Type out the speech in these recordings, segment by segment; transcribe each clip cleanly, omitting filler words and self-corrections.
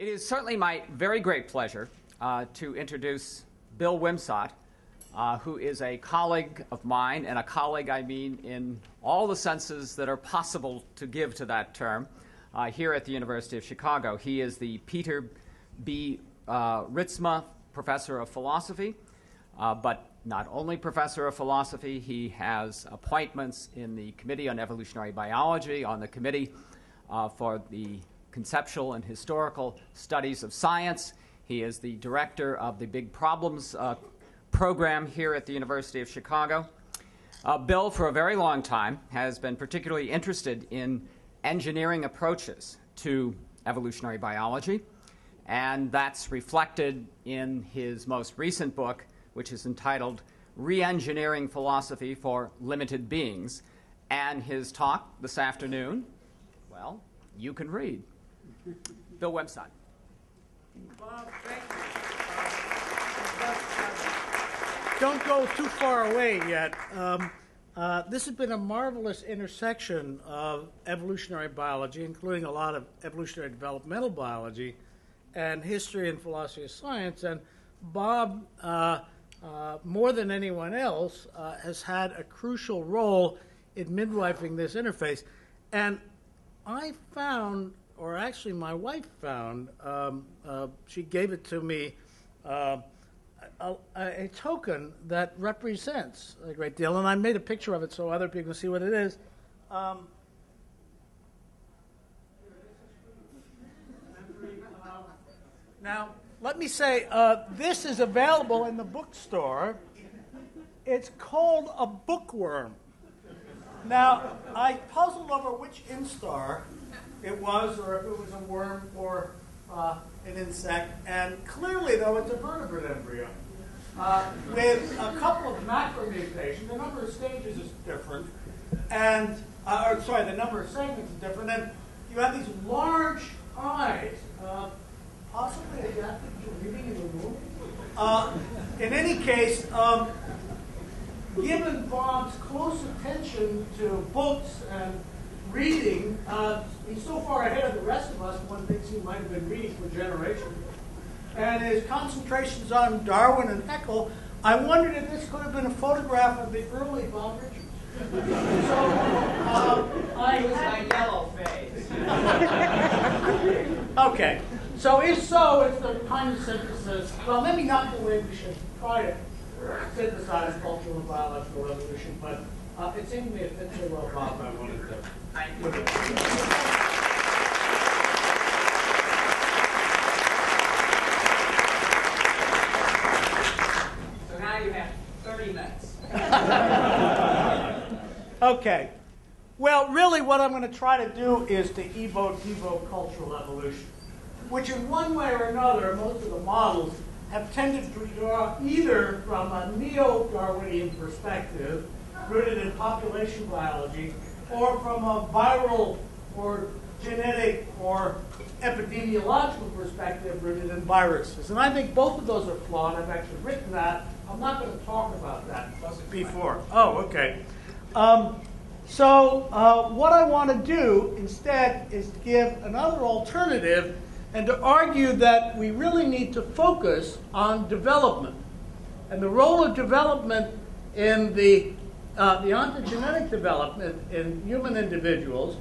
It is certainly my very great pleasure to introduce Bill Wimsott, who is a colleague of mine, and a colleague I mean in all the senses that are possible to give to that term, here at the University of Chicago. He is the Peter B. Ritzma Professor of Philosophy, but not only Professor of Philosophy, he has appointments in the Committee on Evolutionary Biology, on the Committee for the Conceptual and Historical Studies of Science. He is the director of the Big Problems program here at the University of Chicago. Bill, for a very long time, has been particularly interested in engineering approaches to evolutionary biology, and that's reflected in his most recent book, which is entitled Re-Engineering Philosophy for Limited Beings. And his talk this afternoon, well, you can read. Bill Wimsott. Bob, thank you. Don't go too far away yet. This has been a marvelous intersection of evolutionary biology, including a lot of evolutionary developmental biology, and history and philosophy of science. And Bob, more than anyone else, has had a crucial role in midwifing this interface. And I found, or actually my wife found, she gave it to me, a token that represents a great deal. And I made a picture of it so other people can see what it is. Now, let me say, this is available in the bookstore. It's called a bookworm. Now, I puzzled over which instar it was, or if it was a worm or an insect. And clearly, though, it's a vertebrate embryo with a couple of macromutations. The number of stages is different, and the number of segments is different. And you have these large eyes, possibly adapted to reading in the room. In any case, given Bob's close attention to books and reading, he's so far ahead of the rest of us, one thinks he might have been reading for generations. And his concentrations on Darwin and Haeckel, I wondered if this could have been a photograph of the early Bob Richards. It was my yellow face. Okay. So if so, it's the kind of synthesis, well, maybe not the way we should try to synthesize cultural and biological evolution, but it seemed to me it fits so well, Bob, I wanted to. Thank you. So now you have 30 minutes. Okay. Well, really what I'm going to try to do is to evoke cultural evolution, which in one way or another, most of the models have tended to draw either from a neo-Darwinian perspective, rooted in population biology, or from a viral or genetic or epidemiological perspective rooted in viruses. And I think both of those are flawed. I've actually written that. I'm not going to talk about that before. Oh, okay. So what I want to do instead is to give another alternative and to argue that we really need to focus on development and the role of development in the ontogenetic development in human individuals.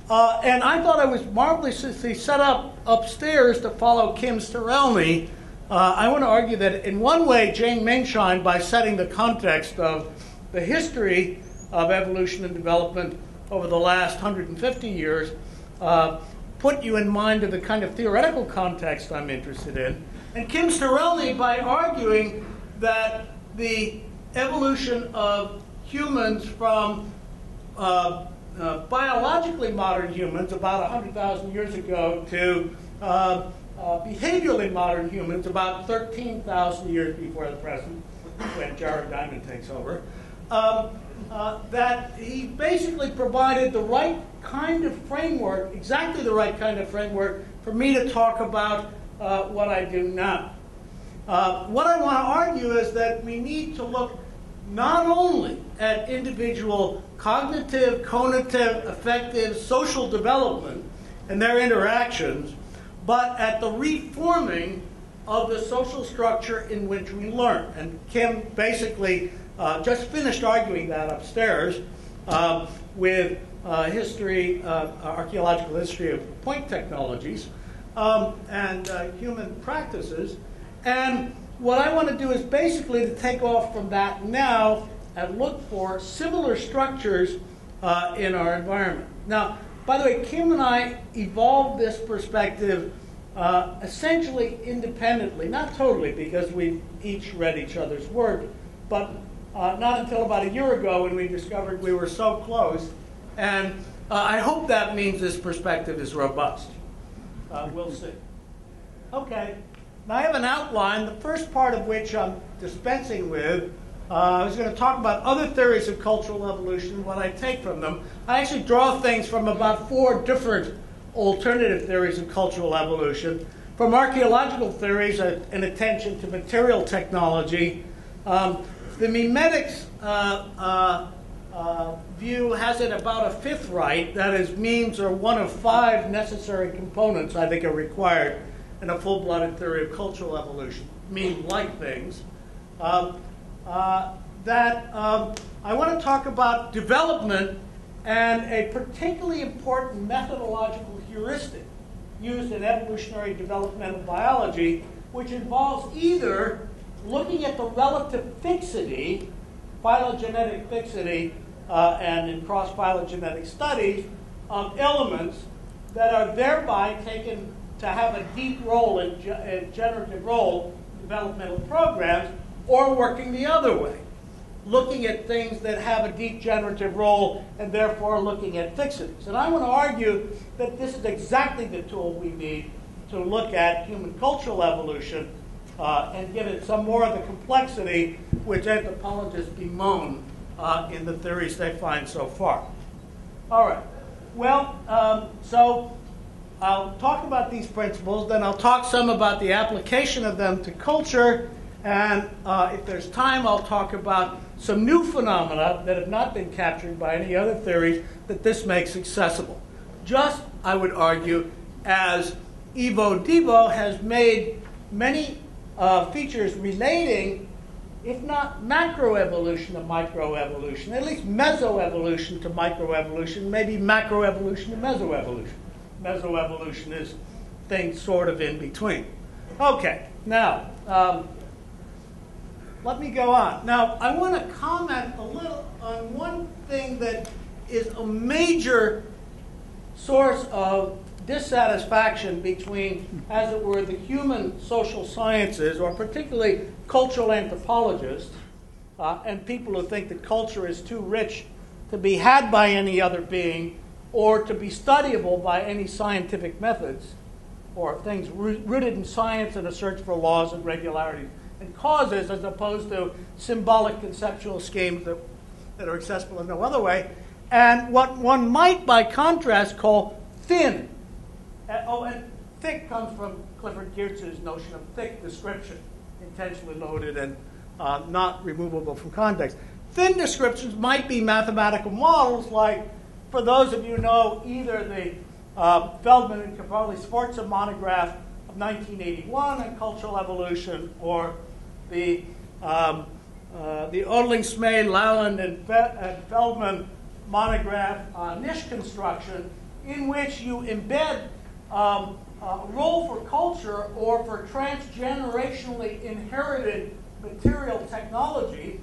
And I thought I was marvelously set up upstairs to follow Kim Sterelny. I want to argue that in one way, Jane Mainshine, by setting the context of the history of evolution and development over the last 150 years, put you in mind of the kind of theoretical context I'm interested in. And Kim Sterelny by arguing that the evolution of humans from biologically modern humans about 100,000 years ago to behaviorally modern humans about 13,000 years before the present, when Jared Diamond takes over, that he basically provided the right kind of framework, exactly the right kind of framework, for me to talk about what I do now. What I want to argue is that we need to look not only at individual cognitive, conative, affective, social development and their interactions, but at the reforming of the social structure in which we learn. And Kim basically just finished arguing that upstairs with archaeological history of point technologies and human practices. And what I want to do is basically to take off from that now and look for similar structures in our environment. Now, by the way, Kim and I evolved this perspective essentially independently, not totally, because we each read each other's work, but not until about a year ago when we discovered we were so close. And I hope that means this perspective is robust. We'll see. Okay. Now I have an outline, the first part of which I'm dispensing with. I was going to talk about other theories of cultural evolution, what I take from them. I actually draw things from about 4 different alternative theories of cultural evolution. From archaeological theories, an attention to material technology. The memetics view has it about a 5th right. That is, memes are one of 5 necessary components I think are required in a full-blooded theory of cultural evolution. Meme-like things. I want to talk about development and a particularly important methodological heuristic used in evolutionary developmental biology, which involves either looking at the relative fixity, phylogenetic fixity, and in cross-phylogenetic studies of elements that are thereby taken to have a deep role in generative role in developmental programs, or working the other way, looking at things that have a deep generative role and therefore looking at fixities. And I want to argue that this is exactly the tool we need to look at human cultural evolution and give it some more of the complexity which anthropologists bemoan in the theories they find so far. All right. Well, so I'll talk about these principles, then I'll talk some about the application of them to culture, and if there's time, I'll talk about some new phenomena that have not been captured by any other theories that this makes accessible. Just, I would argue, as Evo-Devo has made many features relating, if not macroevolution to microevolution, at least mesoevolution to microevolution, maybe macroevolution to mesoevolution. Mesoevolution is things sort of in between. Okay, now, let me go on. Now, I want to comment a little on one thing that is a major source of dissatisfaction between, as it were, the human social sciences, or particularly cultural anthropologists, and people who think that culture is too rich to be had by any other being or to be studyable by any scientific methods, or things rooted in science and a search for laws and regularities and causes, as opposed to symbolic conceptual schemes that are accessible in no other way, and what one might, by contrast, call thin. And thick comes from Clifford Geertz's notion of thick description, intentionally loaded and not removable from context. Thin descriptions might be mathematical models, like, for those of you who know, either the Feldman and Cavalli-Sforza monograph of 1981 on cultural evolution, or the Odling, Smay, Lowland, and Feldman monograph on niche construction, in which you embed a role for culture or for transgenerationally inherited material technology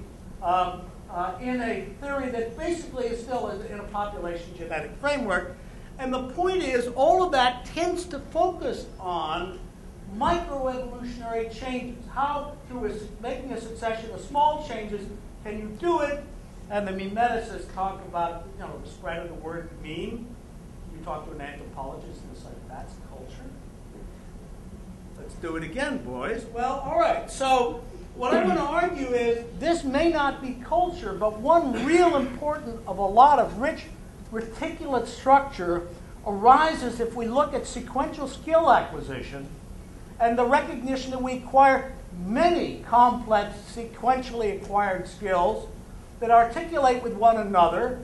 in a theory that basically is still in a population genetic framework. And the point is, all of that tends to focus on microevolutionary changes. How, through making a succession of small changes, can you do it? And the memeticists talk about, the spread of the word meme. You talk to an anthropologist and it's like, that's culture? Let's do it again, boys. Well, all right. So what I want to argue is this may not be culture, but one real important of a lot of rich reticulate structure arises if we look at sequential skill acquisition and the recognition that we acquire many complex sequentially acquired skills that articulate with one another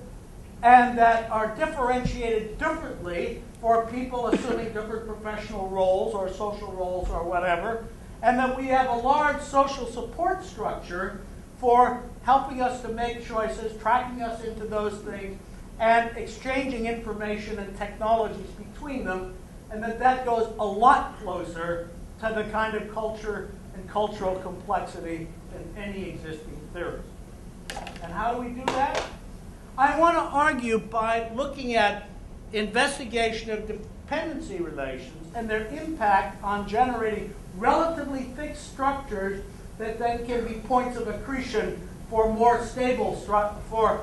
and that are differentiated differently for people assuming different professional roles or social roles or whatever, and that we have a large social support structure for helping us to make choices, tracking us into those things, and exchanging information and technologies between them, and that goes a lot closer to the kind of culture and cultural complexity than any existing theories. And how do we do that? I want to argue by looking at investigation of dependency relations and their impact on generating relatively fixed structures that then can be points of accretion for more stable for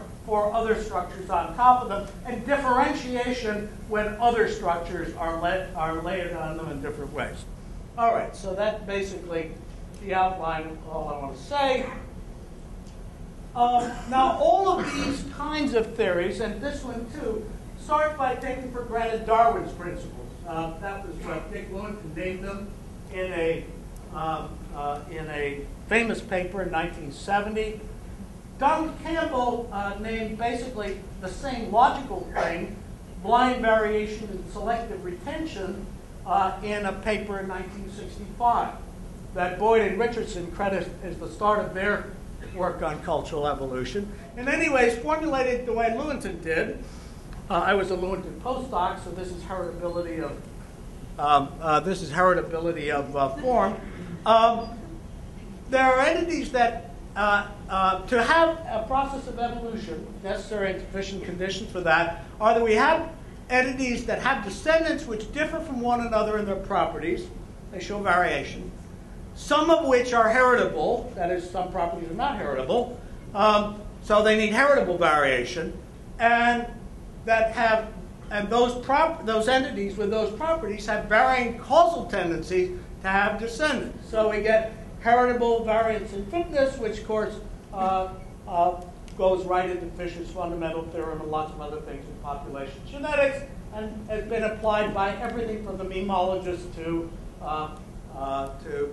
other structures on top of them, and differentiation when other structures are layered on them in different ways. All right, so that's basically the outline of all I want to say. Now, all of these kinds of theories, and this one too, start by taking for granted Darwin's principles. That was what Dick Lewontin named them in a famous paper in 1970. Donald Campbell named basically the same logical thing, blind variation and selective retention, in a paper in 1965 that Boyd and Richardson credit as the start of their work on cultural evolution. And anyways, formulated the way Lewontin did. I was a Lewontin postdoc, so this is heritability of form. There are entities that to have a process of evolution, necessary and sufficient conditions for that, are that we have entities that have descendants which differ from one another in their properties. They show variation. Some of which are heritable, that is, some properties are not heritable, so they need heritable variation, and those entities with those properties have varying causal tendencies to have descendants. So we get heritable variance in fitness, which of course goes right into Fisher's fundamental theorem and lots of other things in population genetics, and has been applied by everything from the memologists to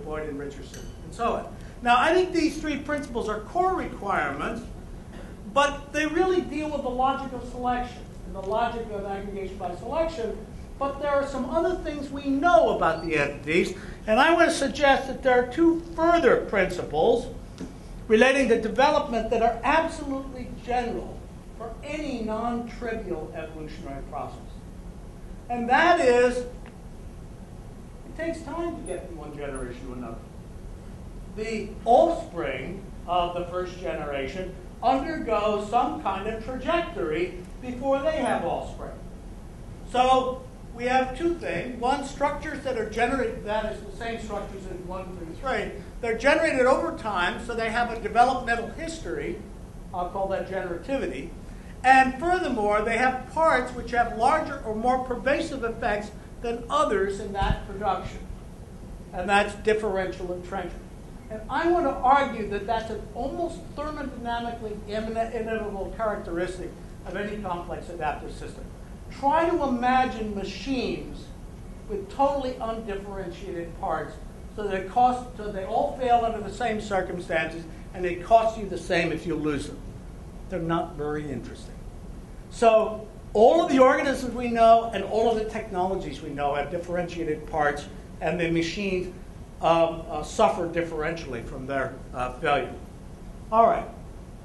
Boyd and Richardson, and so on. Now, I think these three principles are core requirements, but they really deal with the logic of selection and the logic of aggregation by selection. But there are some other things we know about the entities, and I want to suggest that there are two further principles relating to development that are absolutely general for any non-trivial evolutionary process. And that is, it takes time to get from one generation to another. The offspring of the first generation undergo some kind of trajectory before they have offspring. So we have two things. One, structures that are generated, that is the same structures in 1 through 3. They're generated over time, so they have a developmental history. I'll call that generativity. And furthermore, they have parts which have larger or more pervasive effects than others in that production. And that's differential entrenchment. And I want to argue that that's an almost thermodynamically inevitable characteristic of any complex adaptive system. Try to imagine machines with totally undifferentiated parts so they all fail under the same circumstances, and they cost you the same if you lose them. They're not very interesting. So all of the organisms we know and all of the technologies we know have differentiated parts, and the machines suffer differentially from their failure. All right.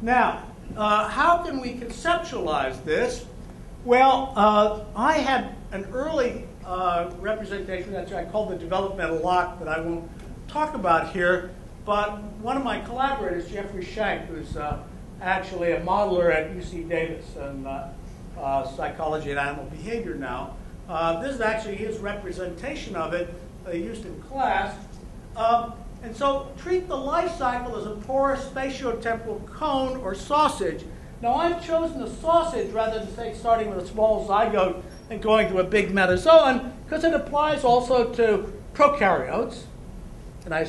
Now, how can we conceptualize this? Well, I had an early representation that I called the developmental lock that I won't talk about here, but one of my collaborators, Jeffrey Schenk, who's actually a modeler at UC Davis in psychology and animal behavior now, this is actually his representation of it used in class. And so treat the life cycle as a porous spatiotemporal cone or sausage. Now, I've chosen the sausage rather than say starting with a small zygote and going to a big metazoan because it applies also to prokaryotes. And I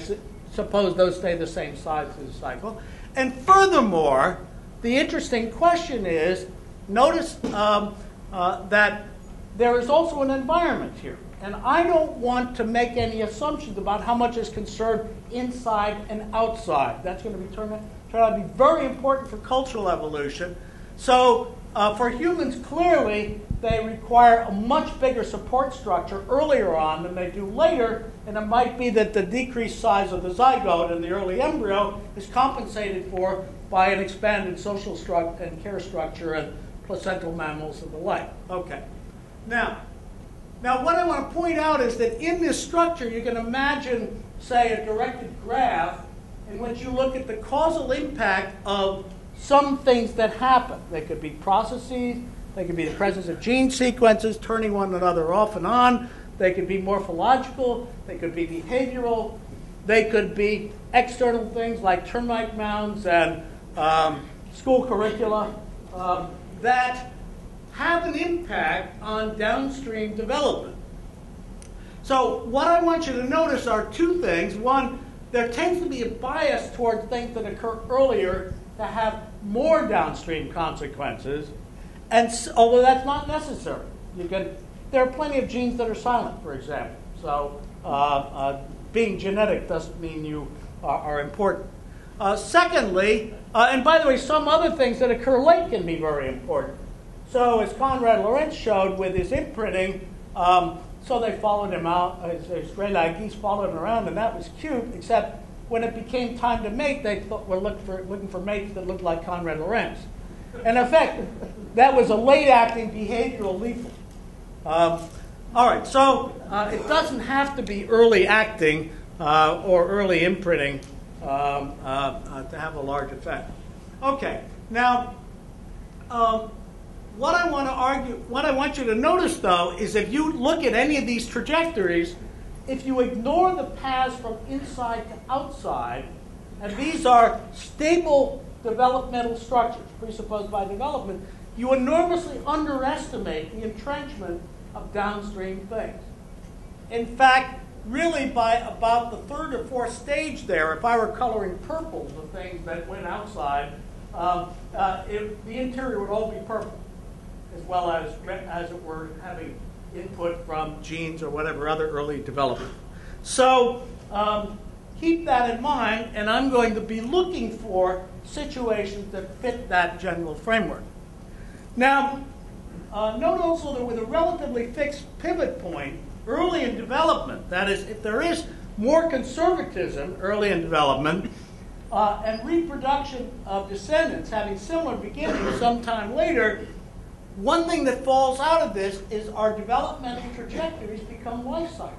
suppose those stay the same size through the cycle. And furthermore, the interesting question is, notice that there is also an environment here. And I don't want to make any assumptions about how much is conserved inside and outside. That's going to turn out to be very important for cultural evolution. So For humans, clearly, they require a much bigger support structure earlier on than they do later, and it might be that the decreased size of the zygote in the early embryo is compensated for by an expanded social structure and care structure in placental mammals and the like. Okay. Now, what I want to point out is that in this structure, you can imagine, say, a directed graph in which you look at the causal impact of some things that happen. They could be processes, they could be the presence of gene sequences turning one another off and on, they could be morphological, they could be behavioral, they could be external things like termite mounds and school curricula that have an impact on downstream development. So what I want you to notice are two things. One, there tends to be a bias toward things that occur earlier to have more downstream consequences, and although that's not necessary. There are plenty of genes that are silent, for example. So being genetic doesn't mean you are important. Secondly, and by the way, some other things that occur late can be very important. So as Konrad Lorenz showed with his imprinting, so they followed him out, his gray-lag geese followed him around, and that was cute, except when it became time to mate, they were looking for mates that looked like Konrad Lorenz. In effect, that was a late-acting behavioral lethal. All right, so it doesn't have to be early acting or early imprinting to have a large effect. Okay, now what I want you to notice, though, is if you look at any of these trajectories, if you ignore the paths from inside to outside, and these are stable developmental structures presupposed by development, you enormously underestimate the entrenchment of downstream things. In fact, really by about the third or fourth stage there, if I were coloring purple the things that went outside, the interior would all be purple, as well as it were having input from genes or whatever other early development. So keep that in mind, and I'm going to be looking for situations that fit that general framework. Now, note also that with a relatively fixed pivot point early in development, that is, if there is more conservatism early in development and reproduction of descendants having similar beginnings sometime later, one thing that falls out of this is our developmental trajectories become life cycles,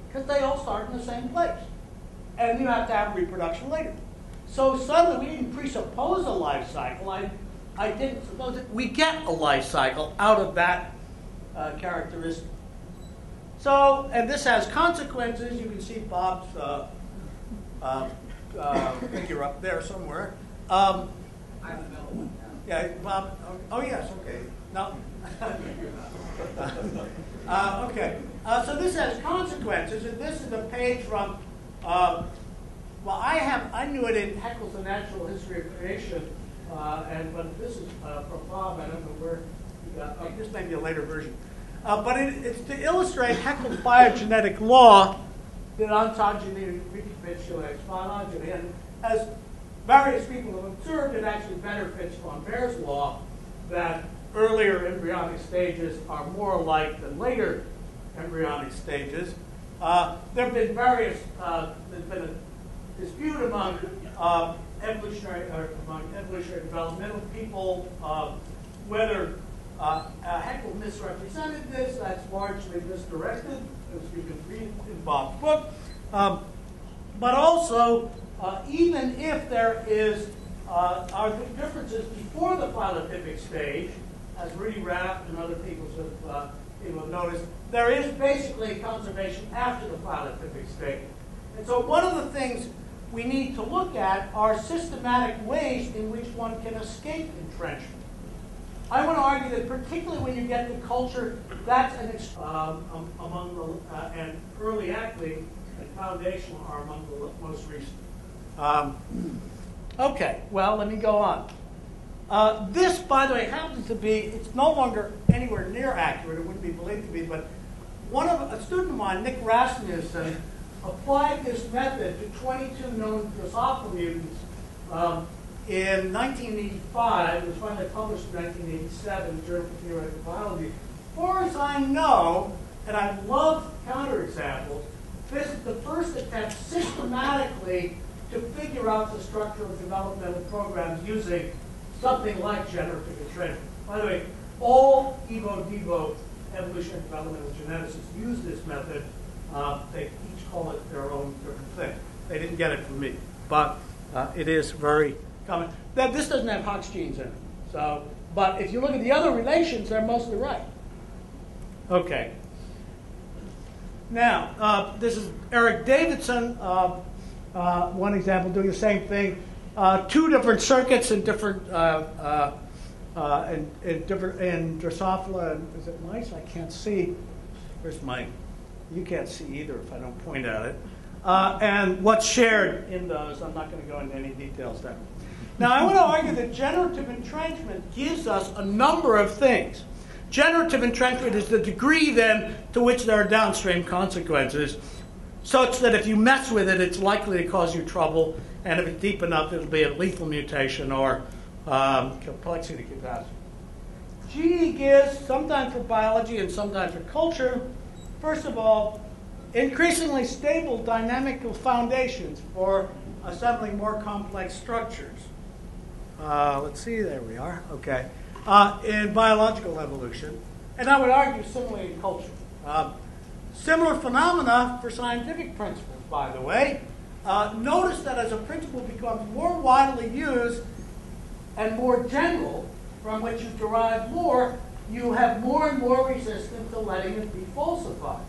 because they all start in the same place. And you have to have reproduction later. So suddenly we didn't presuppose a life cycle. I didn't suppose it. We get a life cycle out of that characteristic. So, and this has consequences. You can see Bob's, I think you're up there somewhere. Yeah, Bob. Oh, yes. Okay. No. Okay. So this has consequences, and this is a page from. Well, I knew it in Haeckel's The Natural History of Creation, but this is from Bob. I don't know where. This may be a later version, but it's to illustrate Haeckel's biogenetic law, the ontogeny, recapitulates phylogeny, and as various people have observed, it actually better fits von Baer's law that earlier embryonic stages are more alike than later embryonic stages. There have been various, there's been a dispute among evolutionary developmental people whether Haeckel misrepresented this. That's largely misdirected, as you can read in Bob's book. But also, even if there are differences before the phylotypic stage, as Rudy Rapp and other people have noticed, there is basically conservation after the phylotypic stage. And so one of the things we need to look at are systematic ways in which one can escape entrenchment. I want to argue that particularly when you get to culture, that's among the and early acting and foundational are among the most recent. Okay, well, let me go on. This, by the way, happens to be, it's no longer anywhere near accurate, it wouldn't be believed to be, but a student of mine, Nick Rasmussen, applied this method to 22 known Drosophila mutants in 1985. It was finally published in 1987 in Journal of Theoretical Biology. As far as I know, and I love counterexamples, this is the first attempt systematically to figure out the structure of developmental programs using something like generative entrenchment. By the way, all Evo-Devo evolution and developmental geneticists use this method. They each call it their own different thing. They didn't get it from me, but it is very common. This doesn't have Hox genes in it. So, but if you look at the other relations, they're mostly right. Okay. Now, this is Eric Davidson, one example doing the same thing. Two different circuits in different in Drosophila and is it mice? I can't see. Where's my? You can't see either if I don't point at it. And what's shared in those? I'm not going to go into any details there. Now, I want to argue that generative entrenchment gives us a number of things. Generative entrenchment is the degree, then, to which there are downstream consequences, such that if you mess with it, it's likely to cause you trouble, and if it's deep enough, it'll be a lethal mutation or complexity capacity. GE gives, sometimes for biology and sometimes for culture, first of all, increasingly stable dynamical foundations for assembling more complex structures. Let's see, there we are, okay. In biological evolution, and I would argue similarly in culture. Similar phenomena for scientific principles, by the way. Notice that as a principle becomes more widely used and more general, from which you derive more, you have more and more resistance to letting it be falsified.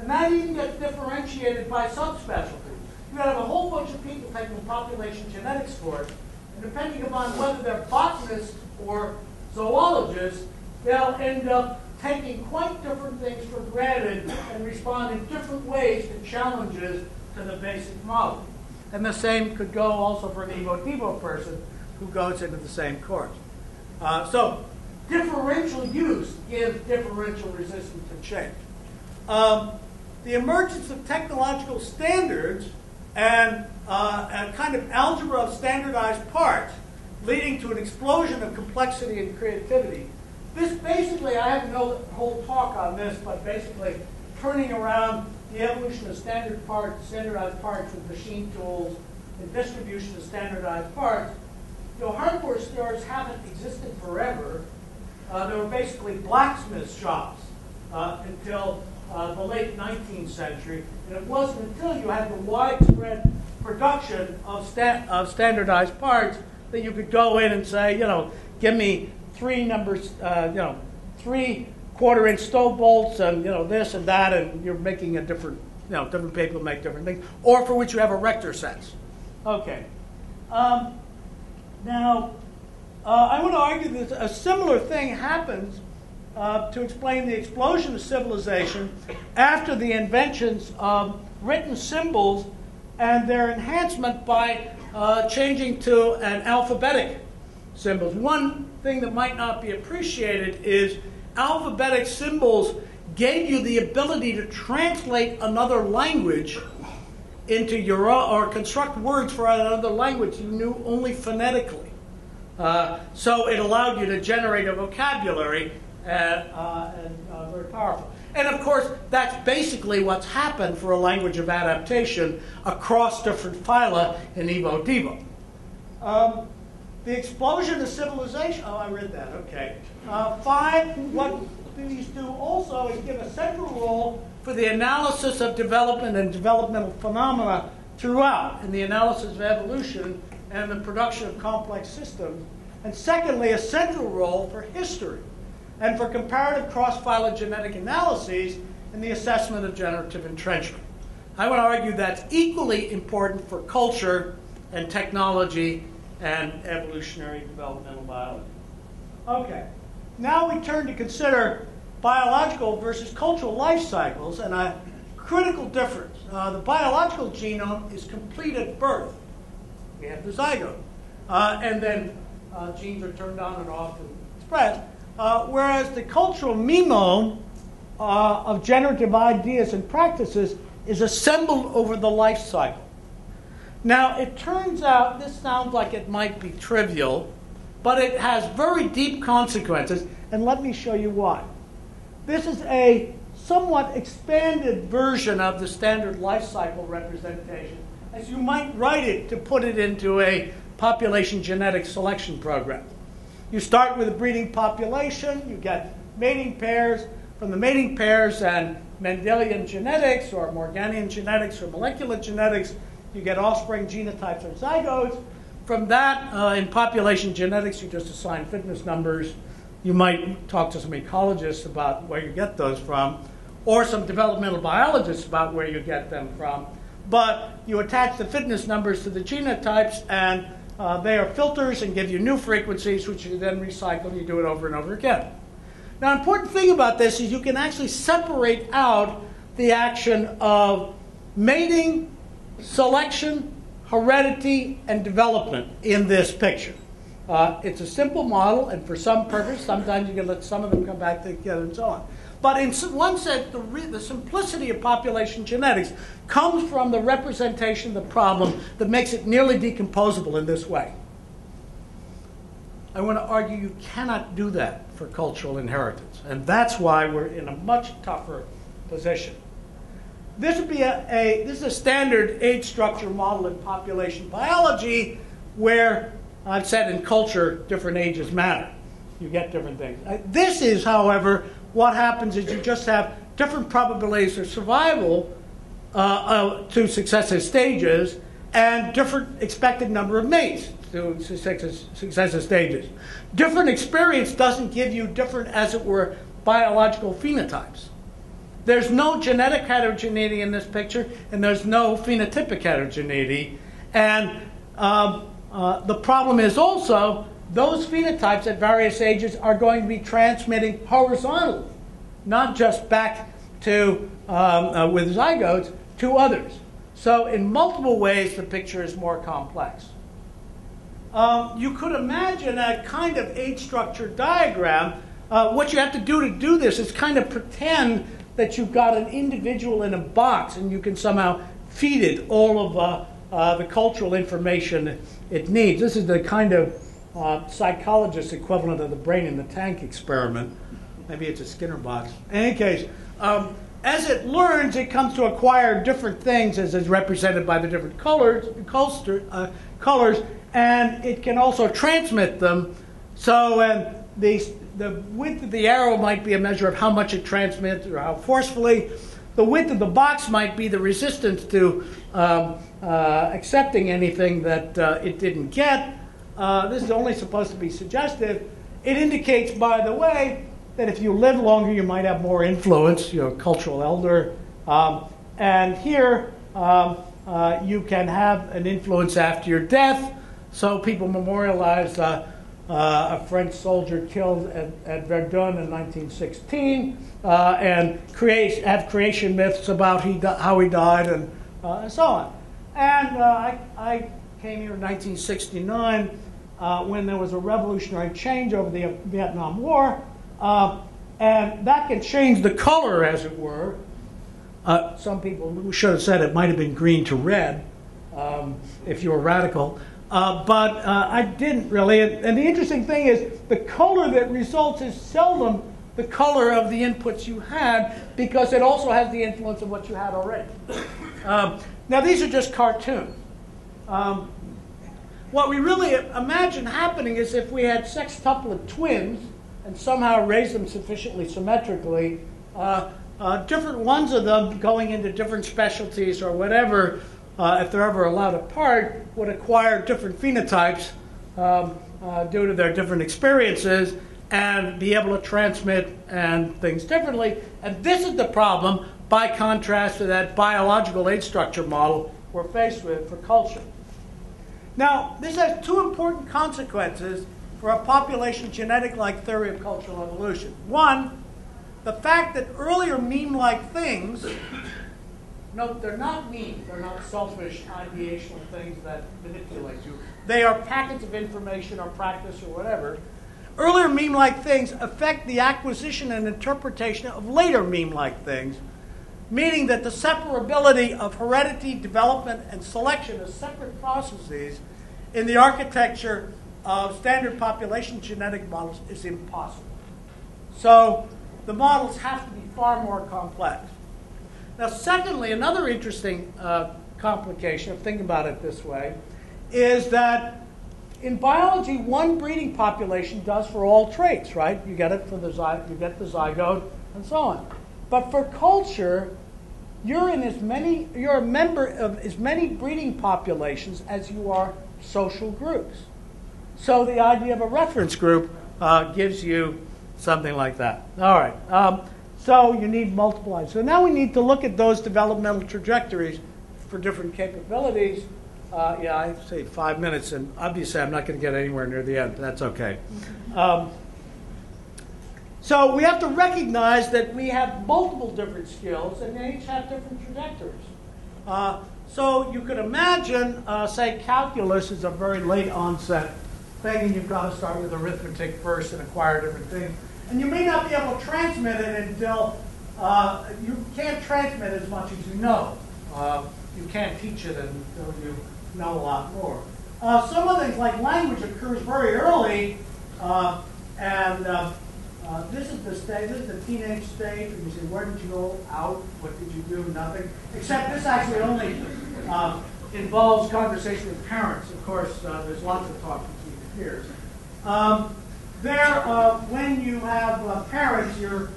And that even gets differentiated by subspecialties. You have a whole bunch of people taking the population genetics course, and depending upon whether they're botanists or zoologists, they'll end up taking quite different things for granted and respond in different ways to challenges to the basic model. And the same could go also for an Evo-Devo person who goes into the same course. So differential use gives differential resistance to change. The emergence of technological standards and a kind of algebra of standardized parts leading to an explosion of complexity and creativity. This basically, I have no whole talk on this, but basically turning around the evolution of standardized parts with machine tools and distribution of standardized parts. You know, hardware stores haven't existed forever. There were basically blacksmith shops until the late 19th century, and it wasn't until you had the widespread production of standardized parts that you could go in and say, you know, give me 3 quarter-inch stove bolts and, you know, this and that, and you're making a different, you know, different people make different things, or for which you have a Rector sense. Okay. Now, I want to argue that a similar thing happens to explain the explosion of civilization after the inventions of written symbols and their enhancement by changing to an alphabetic symbols. One thing that might not be appreciated is alphabetic symbols gave you the ability to translate another language into your own, or construct words for another language you knew only phonetically. So it allowed you to generate a vocabulary and very powerful. And of course, that's basically what's happened for a language of adaptation across different phyla in Evo-Devo. The explosion of civilization, oh, I read that, okay. 5, what these do also is give a central role for the analysis of development and developmental phenomena throughout in the analysis of evolution and the production of complex systems. And secondly, a central role for history and for comparative cross-phylogenetic analyses in the assessment of generative entrenchment. I would argue that's equally important for culture and technology and evolutionary developmental biology. Okay, now we turn to consider biological versus cultural life cycles, and a critical difference. The biological genome is complete at birth. We have the zygote. And then genes are turned on and off and expressed. Whereas the cultural memome of generative ideas and practices is assembled over the life cycle. Now, it turns out, this sounds like it might be trivial, but it has very deep consequences, and let me show you why. This is a somewhat expanded version of the standard life cycle representation, as you might write it to put it into a population genetic selection program. You start with a breeding population, you get mating pairs. From the mating pairs and Mendelian genetics or Morganian genetics or molecular genetics, you get offspring genotypes or zygotes. From that, in population genetics, you just assign fitness numbers. You might talk to some ecologists about where you get those from, or some developmental biologists about where you get them from. But you attach the fitness numbers to the genotypes, and they are filters and give you new frequencies, which you then recycle, and you do it over and over again. Now, an important thing about this is you can actually separate out the action of mating, selection, heredity, and development in this picture. It's a simple model, and for some purpose, sometimes you can let some of them come back together and so on. But in one sense, the simplicity of population genetics comes from the representation of the problem that makes it nearly decomposable in this way. I want to argue you cannot do that for cultural inheritance, and that's why we're in a much tougher position. This would be this is a standard age structure model in population biology, where I've said in culture different ages matter. You get different things. This is, however, what happens is you just have different probabilities of survival to successive stages and different expected number of mates to successive stages. Different experience doesn't give you different, as it were, biological phenotypes. There's no genetic heterogeneity in this picture, and there's no phenotypic heterogeneity. And the problem is also those phenotypes at various ages are going to be transmitting horizontally, not just back to, with zygotes, to others. So in multiple ways, the picture is more complex. You could imagine a kind of age structure diagram. What you have to do this is kind of pretend that you've got an individual in a box and you can somehow feed it all of the cultural information it needs. This is the kind of psychologist equivalent of the brain in the tank experiment. Maybe it's a Skinner box. In any case, as it learns, it comes to acquire different things as is represented by the different colors, and it can also transmit them. So the width of the arrow might be a measure of how much it transmits or how forcefully. The width of the box might be the resistance to accepting anything that it didn't get. This is only supposed to be suggestive. It indicates, by the way, that if you live longer, you might have more influence. You're a cultural elder. And here, you can have an influence after your death. So people memorialize a French soldier killed at Verdun in 1916 and have creation myths about how he died and so on. And I came here in 1969 when there was a revolutionary change over the Vietnam War. And that can change the color, as it were. Some people should have said it might have been green to red if you were radical. But I didn't really. And the interesting thing is the color that results is seldom the color of the inputs you had, because it also has the influence of what you had already. Now, these are just cartoons. What we really imagine happening is if we had sextuplet twins and somehow raised them sufficiently symmetrically, different ones of them going into different specialties or whatever, if they're ever allowed apart, would acquire different phenotypes due to their different experiences and be able to transmit and things differently. And this is the problem, by contrast to that biological age structure model we're faced with for culture. Now, this has two important consequences for a population genetic-like theory of cultural evolution. One, the fact that earlier meme-like things, note they're not memes, they're not selfish ideational things that manipulate you. They are packets of information or practice or whatever. Earlier meme-like things affect the acquisition and interpretation of later meme-like things. meaning that the separability of heredity, development, and selection as separate processes in the architecture of standard population genetic models is impossible. So the models have to be far more complex. Now, secondly, another interesting complication of thinking about it this way is that in biology, one breeding population does for all traits, right? You get it for the you get the zygote and so on. But for culture, you're a member of as many breeding populations as you are social groups. So the idea of a reference group gives you something like that. All right. So you need multiple lines. So now we need to look at those developmental trajectories for different capabilities. Yeah, I say 5 minutes, and obviously I'm not going to get anywhere near the end, but that's okay. So we have to recognize that we have multiple different skills, and they each have different trajectories. So you could imagine, say, calculus is a very late onset thing, and you've got to start with arithmetic first and acquire different things. And you may not be able to transmit it until you can't transmit as much as you know. You can't teach it until you know a lot more. Some of things like language occurs very early, and this is the stage, this is the teenage stage, and you say, where did you go out? What did you do? Nothing. Except this actually only involves conversation with parents. Of course, there's lots of talk between the peers. When you have parents, you're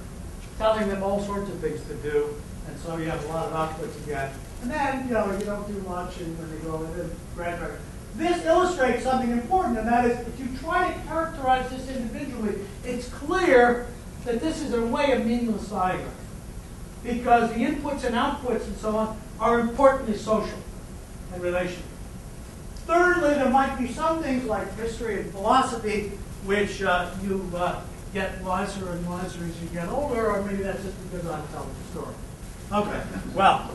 telling them all sorts of things to do, and so you have a lot of outputs again. And then, you don't do much, and when they go into grandparents. This illustrates something important, and that is, if you try to characterize this individually, it's clear that this is a way of meaningless diagram, because the inputs and outputs and so on are importantly social and relational. Thirdly, there might be some things like history and philosophy, which you get wiser and wiser as you get older, or maybe that's just because I'm telling the story. Okay, well,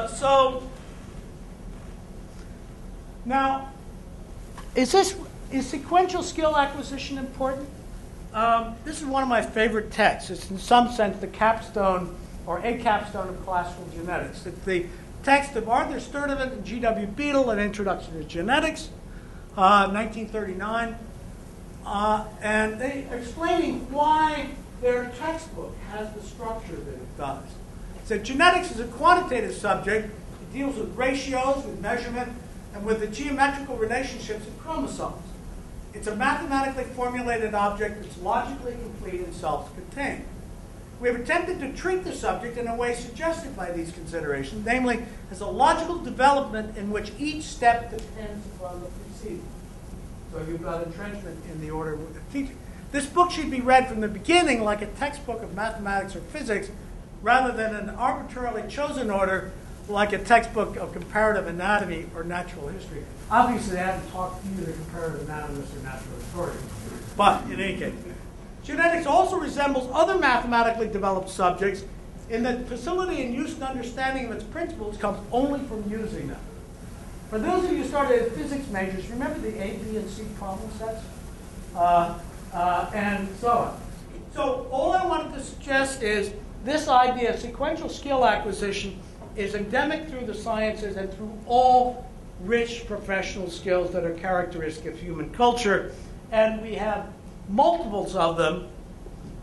so now, is sequential skill acquisition important? This is one of my favorite texts. It's in some sense the capstone or a capstone of classical genetics. It's the text of Arthur Sturdivant and G.W. Beadle, An Introduction to Genetics, 1939. And they explaining why their textbook has the structure that it does. So genetics is a quantitative subject. It deals with ratios, with measurement, and with the geometrical relationships of chromosomes. It's a mathematically formulated object that's logically complete and self-contained. We have attempted to treat the subject in a way suggested by these considerations, namely as a logical development in which each step depends upon the preceding. So you've got entrenchment in the order of teaching. This book should be read from the beginning like a textbook of mathematics or physics, rather than an arbitrarily chosen order like a textbook of comparative anatomy or natural history. Obviously, I haven't talked to you, the comparative anatomist or natural historian. But in any case, genetics also resembles other mathematically developed subjects in that facility and use and understanding of its principles comes only from using them. For those of you who started as physics majors, remember the A, B, and C problem sets? And so on. So all I wanted to suggest is this idea of sequential skill acquisition is endemic through the sciences and through all rich professional skills that are characteristic of human culture. And we have multiples of them.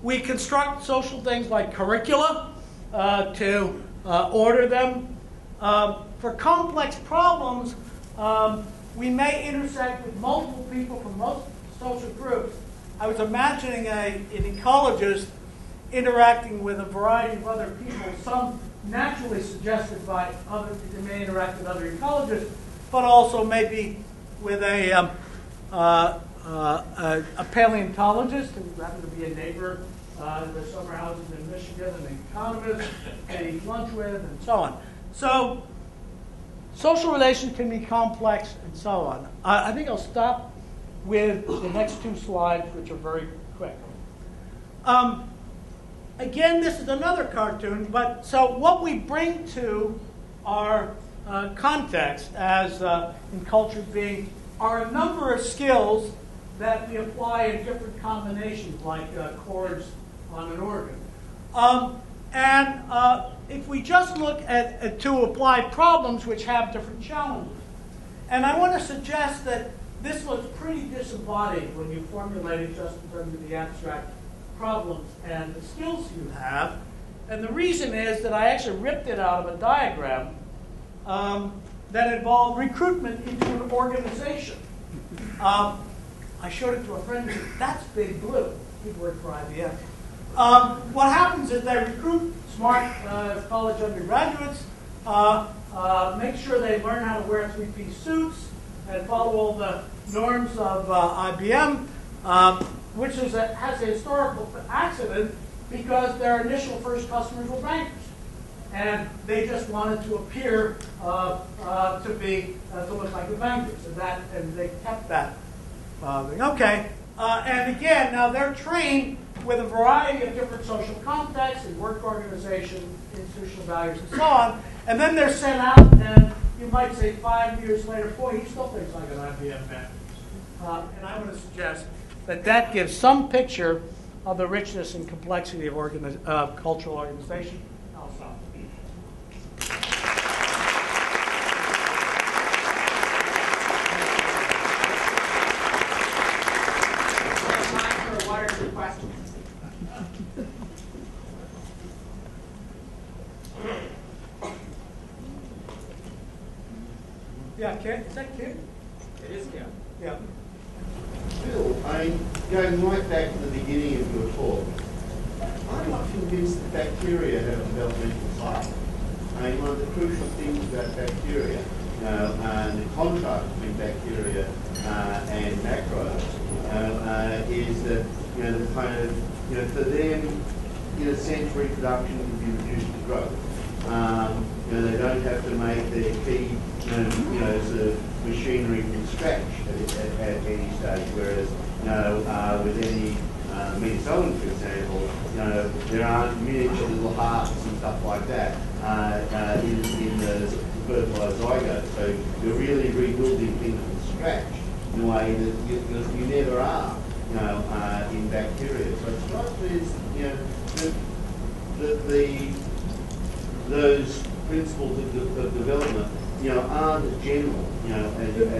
We construct social things like curricula to order them. For complex problems, we may intersect with multiple people from most social groups. I was imagining an ecologist interacting with a variety of other people, some naturally suggested by others, they may interact with other ecologists, but also maybe with a paleontologist who happened to be a neighbor in the summer houses in Michigan, an economist they eat lunch with, and so on. So social relations can be complex and so on. I think I'll stop with the next two slides, which are very quick. Again, this is another cartoon, but so what we bring to our context as in culture being are a number of skills that we apply in different combinations, like chords on an organ. And if we just look at two applied problems which have different challenges. And I want to suggest that this looks pretty disembodied when you formulate it just in terms of the abstract problems and the skills you have. And the reason is that I actually ripped it out of a diagram that involved recruitment into an organization. I showed it to a friend who said, that's Big Blue. He worked for IBM. What happens is they recruit smart college undergraduates, make sure they learn how to wear three-piece suits, and follow all the norms of IBM, which has a historical accident because their initial first customers were bankers. And they just wanted to appear to look like the bankers, and they kept that thing. Okay, and again, now they're trained with a variety of different social contexts and work organization, institutional values, and so on. And then they're sent out, and you might say 5 years later, boy, he still thinks like an IBM man. And I want to suggest that that gives some picture of the richness and complexity of cultural organization. I'll stop. Time for one or two questions. Yeah, Kim? Is that Kim? It is Kim. Yeah. Bill, going right back to the beginning of your talk, I'm not convinced that bacteria have a developmental cycle. One of the crucial things about bacteria, and the contrast between bacteria and macros, is that the kind of for them, in a sense, reproduction can be reduced to growth. They don't have to make their key, sort of machinery from scratch at any stage. Whereas, with any metazoan, for example, there aren't miniature little hearts and stuff like that in the fertilized zygote. So you're really rebuilding things from scratch in a way that you never are, in bacteria. So it strikes me as, those principles of development, aren't general, I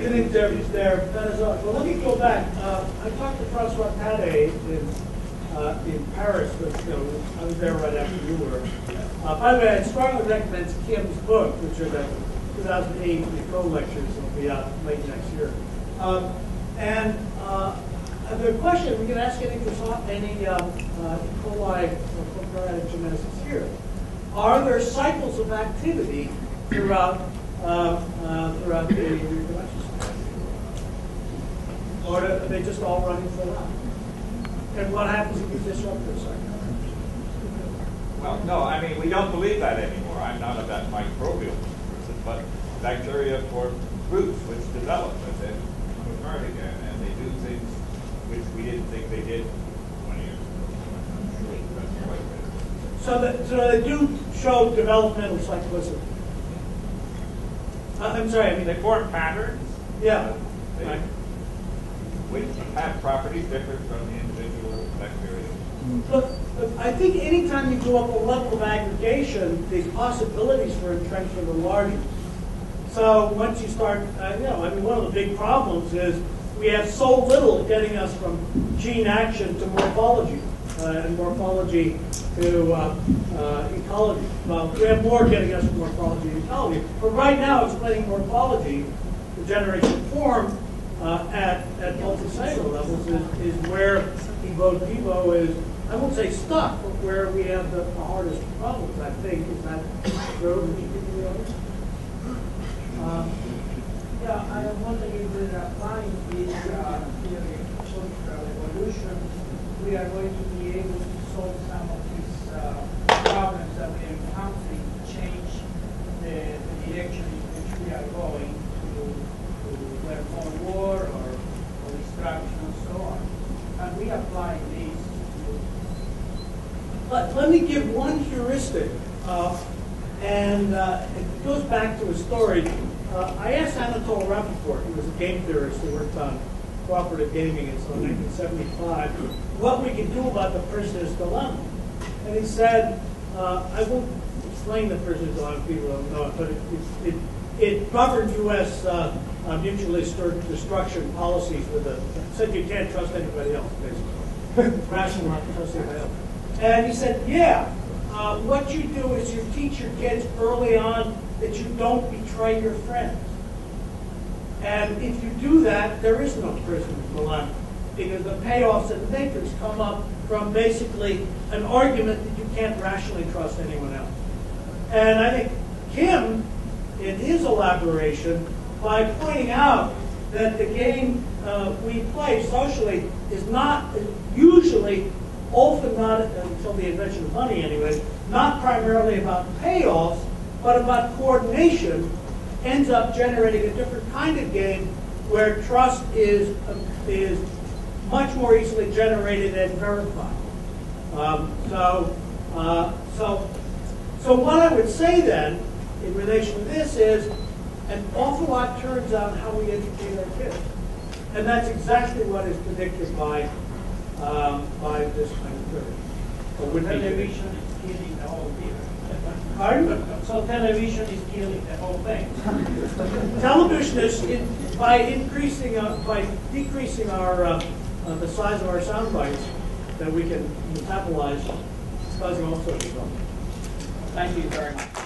think they're metazoic. Well, let me go back. I talked to Francois Tade in Paris. I was there right after you were. By the way, I strongly recommend Kim's book, which are the 2008 Nicole lectures. Will be out late next year. And the question we can ask any E. coli or prokaryotic geneticists here. Are there cycles of activity throughout the reproduction cycle? Or are they just all running full out? And what happens if you disrupt their cycle? Well, no, we don't believe that anymore. I'm not a microbial person, but bacteria form groups which develop and then come apart again, and they do things which we didn't think they did 20 years ago. I'm sure that's quite right. So they do show developmental cyclicity. I'm sorry, They form patterns. yeah. They, which have properties different from the individual bacteria. Look, I think anytime you go up a level of aggregation, the possibilities for entrenchment are larger. So once you start, one of the big problems is we have so little getting us from gene action to morphology, and morphology to ecology. Well, we have more getting us from morphology to ecology. But right now, explaining morphology, the generation of form, at multicellular levels is where Evo is, I won't say stuck, but where we have the hardest problems, I think. Is that true? Would you give me the other? I am wondering if we're applying this theory of social evolution, we are going to be able to solve some of these problems that we are encountering, change the direction in which we are going to where more war or destruction and so on. And we apply these to... Let me give one heuristic, and it goes back to a story. I asked Anatole Rappaport, he was a game theorist who worked on cooperative gaming until 1975, what we could do about the prisoner's dilemma. And he said, I won't explain the prisons, a lot of people don't know it, but it governed U.S. Mutually destruction policies with a, said you can't trust anybody else, basically. Rational, not trust anybody else. And he said, yeah, what you do is you teach your kids early on that you don't betray your friends. And if you do that, there is no prison dilemma, because the payoffs and the matrix come up from basically an argument that you can't rationally trust anyone else. And I think Kim, in his elaboration, by pointing out that the game we play socially is not usually, often not, until the invention of money anyway, not primarily about payoffs, but about coordination, ends up generating a different kind of game where trust is much more easily generated and verified. So what I would say then, in relation to this, is an awful lot turns on how we educate our kids, and that's exactly what is predicted by this kind of theory. Or would be Television is killing the whole thing. Pardon? So television is killing the whole thing. Television is by decreasing our the size of our sound bites that we can metabolize, it's causing all sorts of problems. Thank you very much.